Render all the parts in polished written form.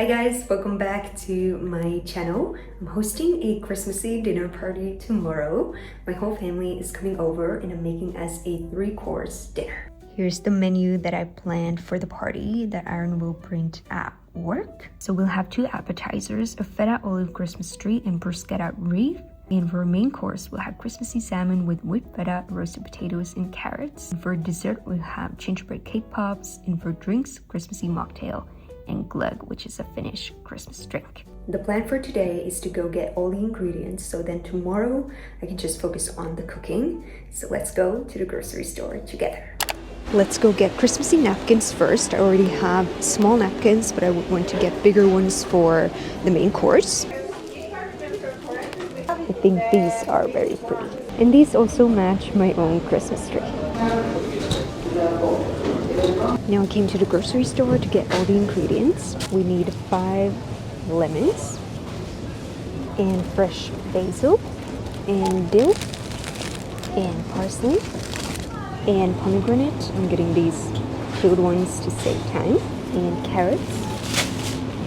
Hi guys, welcome back to my channel. I'm hosting a Christmassy dinner party tomorrow. My whole family is coming over and I'm making us a 3-course dinner. Here's the menu that I planned for the party that Aaron will print at work. So we'll have 2 appetizers, a Feta olive Christmas tree and Bruschetta Wreath. And for our main course, we'll have Christmassy salmon with whipped feta, roasted potatoes, and carrots. And for dessert, we'll have gingerbread cake pops. And for drinks, Christmassy mocktail and glögg, which is a Finnish Christmas drink. The plan for today is to go get all the ingredients, so then tomorrow I can just focus on the cooking. So let's go to the grocery store together. Let's go get Christmassy napkins first. I already have small napkins, but I would want to get bigger ones for the main course. I think these are very pretty. And these also match my own Christmas tree. Now I came to the grocery store to get all the ingredients. We need 5 lemons, and fresh basil, and dill, and parsley, and pomegranate. I'm getting these peeled ones to save time, and carrots,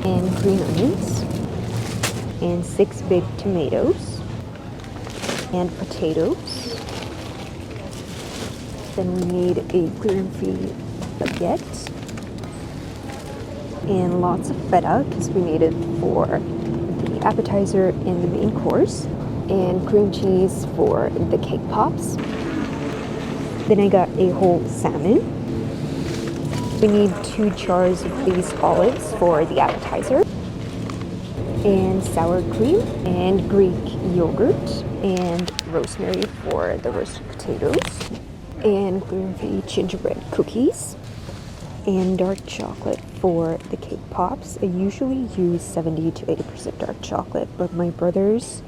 and green onions, and 6 big tomatoes, and potatoes. Then we need a gluten-free baguette, and lots of feta because we need it for the appetizer and the main course, and cream cheese for the cake pops. Then I got a whole salmon. We need 2 jars of these olives for the appetizer, and sour cream, and Greek yogurt, and rosemary for the roasted potatoes, and gluten-free gingerbread cookies, and dark chocolate for the cake pops. I usually use 70 to 80% dark chocolate, but my brothers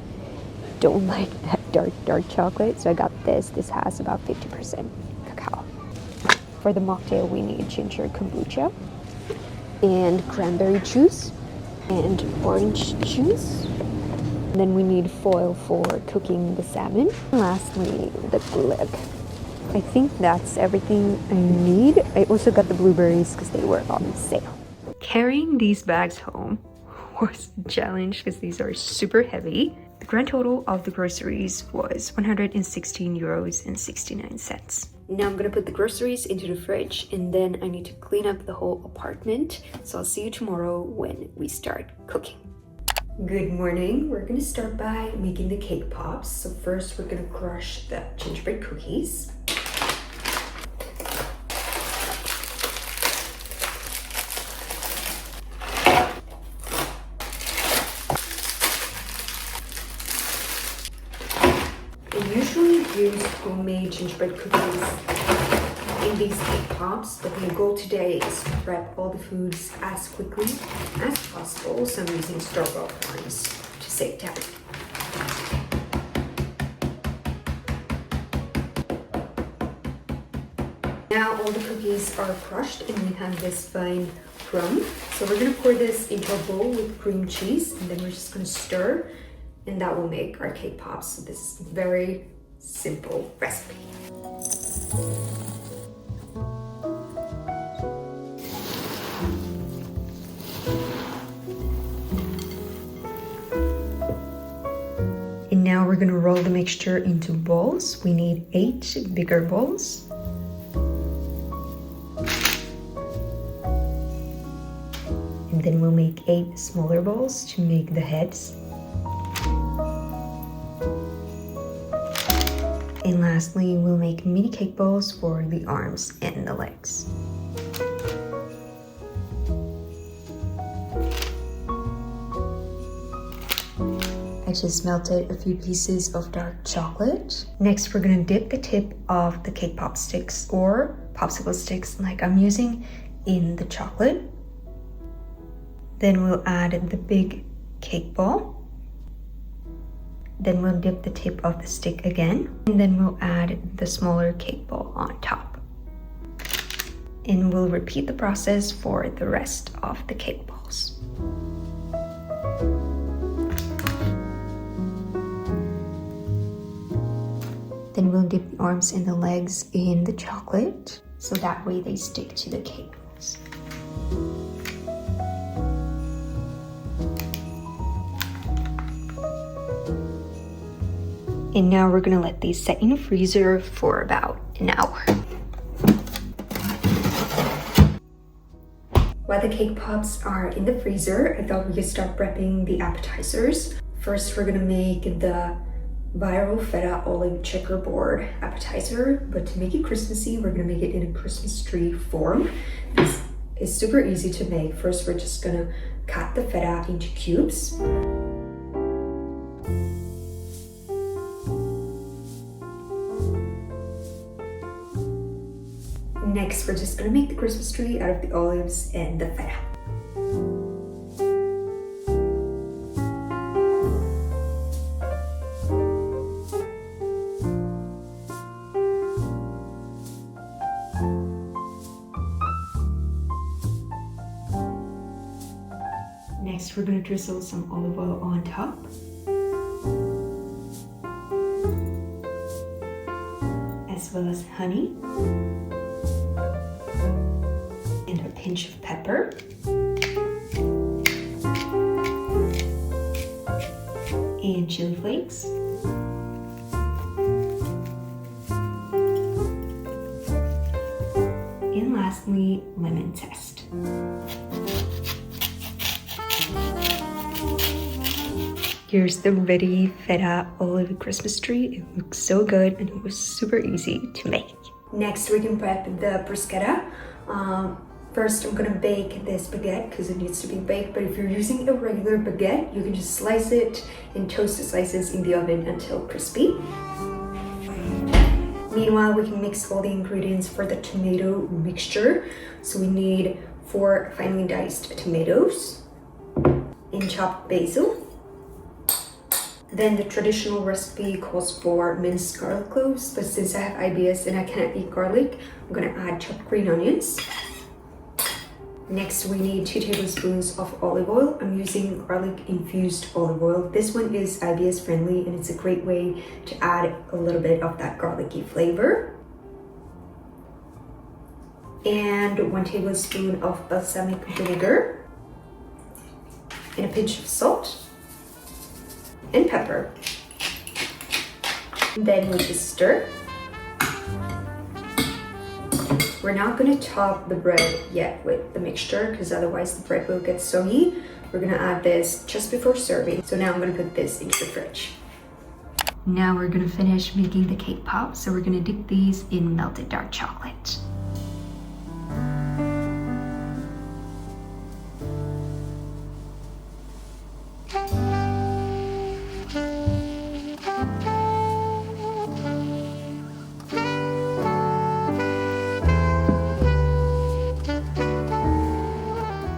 don't like that dark chocolate, so I got this. This has about 50% cacao. For the mocktail, we need ginger kombucha, and cranberry juice, and orange juice. And then we need foil for cooking the salmon. And lastly, the glögg. I think that's everything I need. I also got the blueberries because they were on sale. Carrying these bags home was a challenge because these are super heavy. The grand total of the groceries was 116 euros and 69 cents. Now I'm gonna put the groceries into the fridge and then I need to clean up the whole apartment. So I'll see you tomorrow when we start cooking. Good morning. We're gonna start by making the cake pops. So first we're gonna crush the gingerbread cookies. I usually use homemade gingerbread cookies in these cake pops, but my goal today is to prep all the foods as quickly as possible, so I'm using store-bought ones to save time. Now all the cookies are crushed and we have this fine crumb. So we're gonna pour this into a bowl with cream cheese and then we're just gonna stir, and that will make our cake pops. So this is a very simple recipe. And now we're gonna roll the mixture into balls. We need 8 bigger balls. And then we'll make 8 smaller balls to make the heads. And lastly, we'll make mini cake balls for the arms and the legs. I just melted a few pieces of dark chocolate. Next, we're gonna dip the tip of the cake pop sticks or popsicle sticks like I'm using in the chocolate. Then we'll add the big cake ball. Then we'll dip the tip of the stick again. And then we'll add the smaller cake ball on top. And we'll repeat the process for the rest of the cake balls. Then we'll dip the arms and the legs in the chocolate, so that way they stick to the cake balls. And now we're gonna let these set in the freezer for about an hour. While the cake pops are in the freezer, I thought we could start prepping the appetizers. First, we're gonna make the viral feta olive checkerboard appetizer, but to make it Christmassy, we're gonna make it in a Christmas tree form. This is super easy to make. First, we're just gonna cut the feta into cubes. Next, we're just gonna make the Christmas tree out of the olives and the feta. Next, we're gonna drizzle some olive oil on top. As well as honey. And a pinch of pepper. And chili flakes. And lastly, lemon zest. Here's the ready feta olive Christmas tree. It looks so good and it was super easy to make. Next, we can prep the bruschetta. First, I'm gonna bake this baguette because it needs to be baked, but if you're using a regular baguette, you can just slice it and toast the slices in the oven until crispy. Meanwhile, we can mix all the ingredients for the tomato mixture. So we need 4 finely diced tomatoes and chopped basil. Then the traditional recipe calls for minced garlic cloves, but since I have IBS and I cannot eat garlic, I'm gonna add chopped green onions. Next, we need 2 tablespoons of olive oil. I'm using garlic infused olive oil. This one is IBS friendly and it's a great way to add a little bit of that garlicky flavor. And 1 tablespoon of balsamic vinegar. And a pinch of salt. And pepper. Then we just stir. We're not going to top the bread yet with the mixture because otherwise the bread will get soggy. We're going to add this just before serving. So now I'm going to put this into the fridge. Now we're going to finish making the cake pops. So we're going to dip these in melted dark chocolate.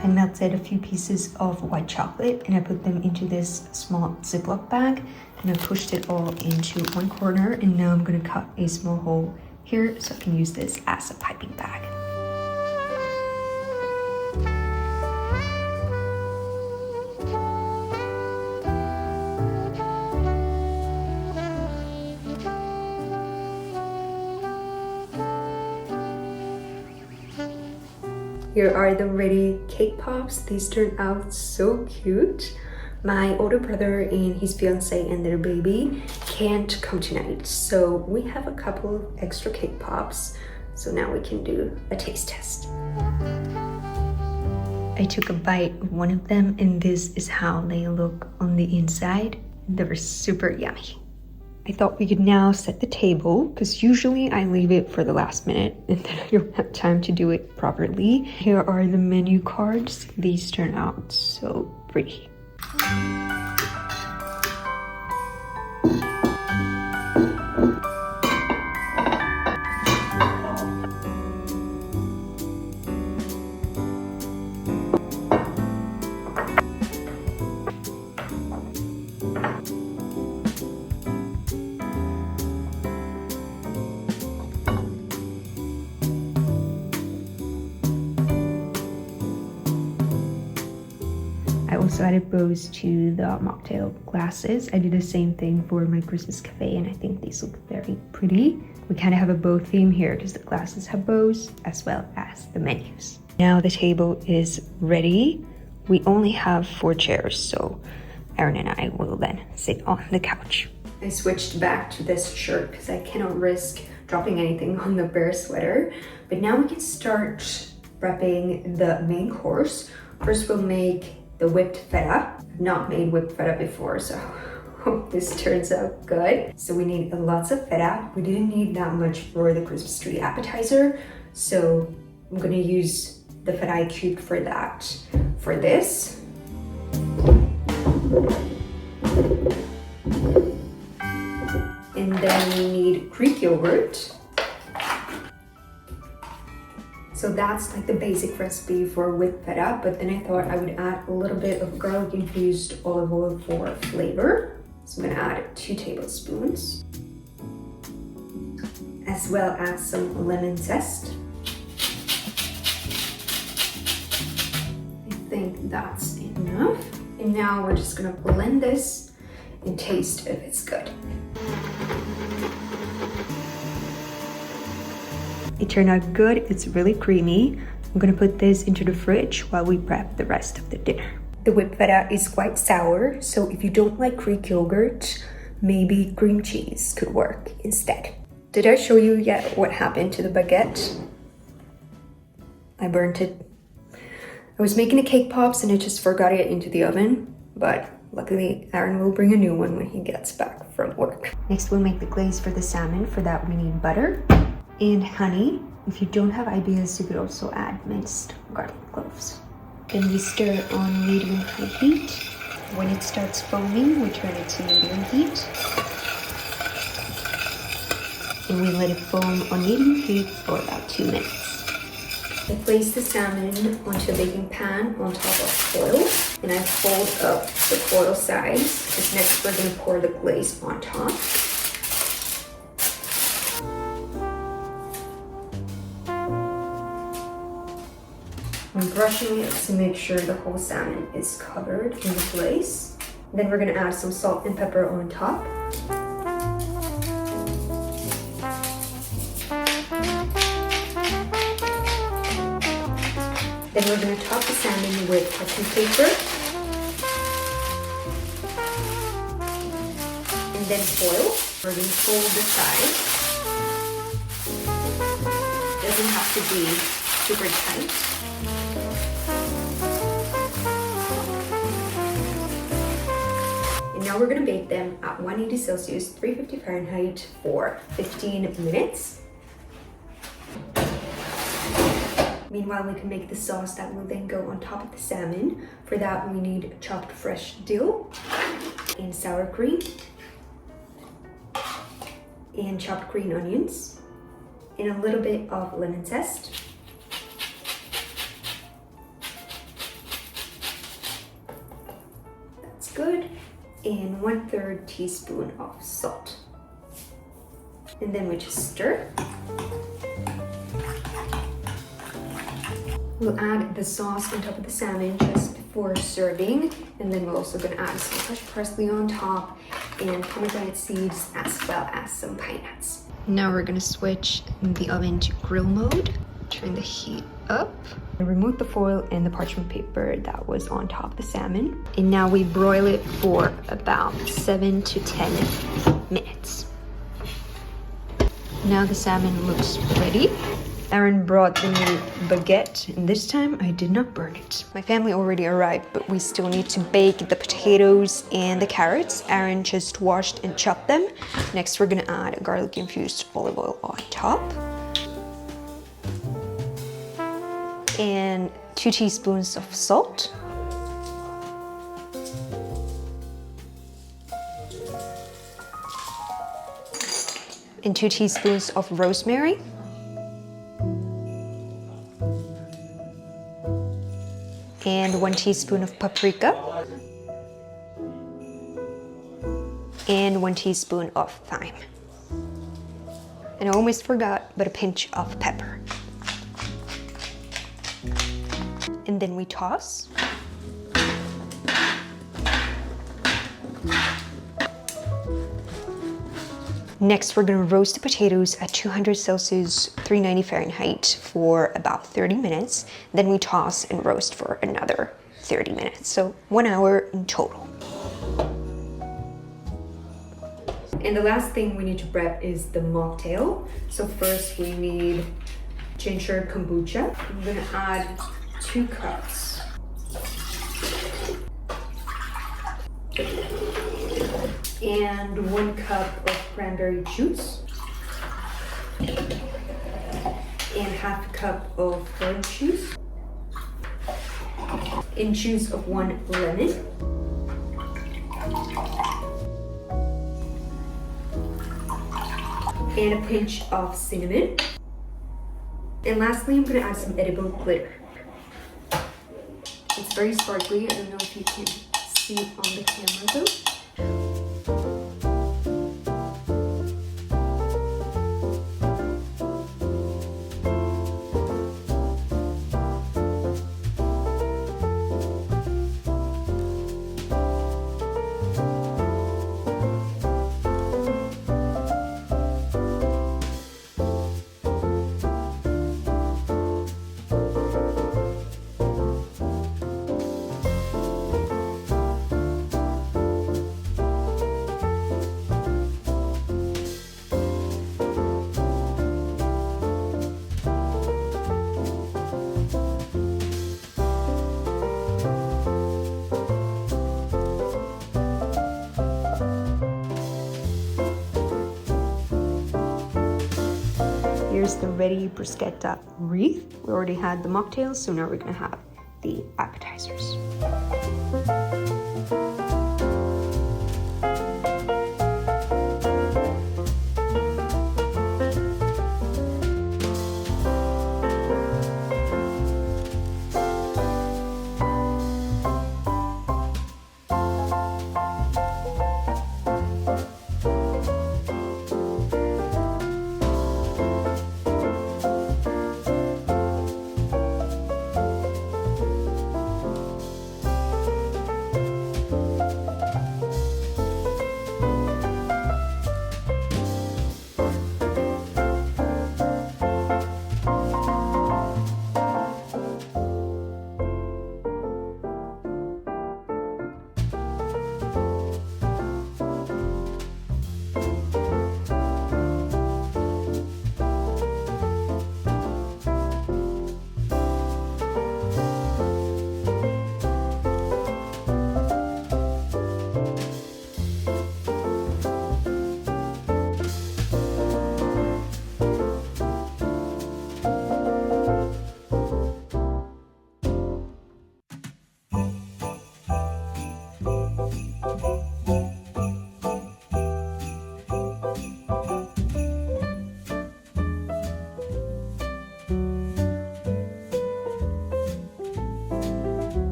I melted a few pieces of white chocolate and I put them into this small Ziploc bag and I pushed it all into one corner, and now I'm going to cut a small hole here so I can use this as a piping bag. Here are the ready cake pops. These turned out so cute. My older brother and his fiance and their baby can't come tonight, so we have a couple of extra cake pops. So now we can do a taste test. I took a bite of one of them and this is how they look on the inside. They were super yummy. I thought we could now set the table because usually I leave it for the last minute and then I don't have time to do it properly. Here are the menu cards. These turn out so pretty. I also added bows to the mocktail glasses. I did the same thing for my Christmas cafe and I think these look very pretty. We kind of have a bow theme here because the glasses have bows as well as the menus. Now the table is ready. We only have 4 chairs, so Aaron and I will then sit on the couch. I switched back to this shirt because I cannot risk dropping anything on the bare sweater. But now we can start prepping the main course. First we'll make the whipped feta. I've not made whipped feta before, so hope this turns out good. So we need lots of feta. We didn't need that much for the Christmas tree appetizer, so I'm gonna use the feta I cubed for that, for this. And then we need Greek yogurt. So that's like the basic recipe for whipped feta, but then I thought I would add a little bit of garlic infused olive oil for flavor. So I'm gonna add 2 tablespoons, as well as some lemon zest. I think that's enough. And now we're just gonna blend this and taste if it's good. It turned out good, it's really creamy. I'm gonna put this into the fridge while we prep the rest of the dinner. The whipped feta is quite sour, so if you don't like Greek yogurt, maybe cream cheese could work instead. Did I show you yet what happened to the baguette? I burnt it. I was making the cake pops and I just forgot it into the oven, but luckily Aaron will bring a new one when he gets back from work. Next we'll make the glaze for the salmon. For that we need butter and honey. If you don't have IBS, you could also add minced garlic cloves. Then we stir on medium-high heat. When it starts foaming, we turn it to medium heat. And we let it foam on medium heat for about 2 minutes. I place the salmon onto a baking pan on top of foil, and I fold up the foil sides, because next we're going to pour the glaze on top. I'm brushing it to make sure the whole salmon is covered in the glaze. Then we're going to add some salt and pepper on top. Then we're going to top the salmon with parchment paper. And then foil. We're going to fold the sides. Doesn't have to be super tight. And now we're going to bake them at 180 Celsius, 350 Fahrenheit for 15 minutes. Meanwhile, we can make the sauce that will then go on top of the salmon. For that, we need chopped fresh dill and sour cream and chopped green onions and a little bit of lemon zest. That's good. And 1/3 teaspoon of salt. And then we just stir. We'll add the sauce on top of the salmon just before serving, and then we're also going to add some fresh parsley on top and pomegranate seeds, as well as some pine nuts. Now we're going to switch the oven to grill mode. Turn the heat up. I removed the foil and the parchment paper that was on top of the salmon, and now we broil it for about 7 to 10 minutes. Now the salmon looks ready. Aaron brought the new baguette, and this time I did not burn it. My family already arrived, but we still need to bake the potatoes and the carrots. Aaron just washed and chopped them. Next, we're gonna add garlic infused olive oil on top. And 2 teaspoons of salt. And 2 teaspoons of rosemary. And 1 teaspoon of paprika. And 1 teaspoon of thyme. And I almost forgot, but a pinch of pepper. And then we toss. Next, we're gonna roast the potatoes at 200 Celsius, 390 Fahrenheit for about 30 minutes. Then we toss and roast for another 30 minutes. So 1 hour in total. And the last thing we need to prep is the mocktail. So first we need ginger kombucha. I'm gonna add 2 cups. And 1 cup of cranberry juice. And half a cup of orange juice. And juice of 1 lemon. And a pinch of cinnamon. And lastly, I'm gonna add some edible glitter. It's very sparkly. I don't know if you can see it on the camera though. Here's the ready bruschetta wreath. We already had the mocktails, so now we're gonna have the appetizers.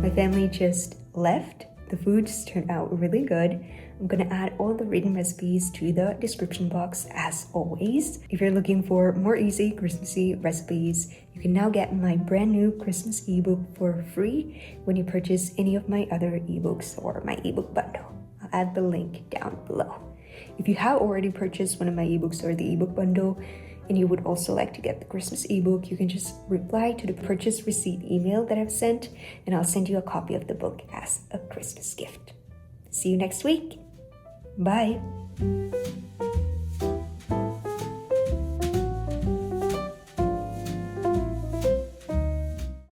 My family just left. The foods turned out really good. I'm gonna add all the written recipes to the description box as always. If you're looking for more easy Christmassy recipes, you can now get my brand new Christmas ebook for free when you purchase any of my other ebooks or my ebook bundle. I'll add the link down below. If you have already purchased one of my ebooks or the ebook bundle, and you would also like to get the Christmas ebook, you can just reply to the purchase receipt email that I've sent, and I'll send you a copy of the book as a Christmas gift. See you next week. Bye.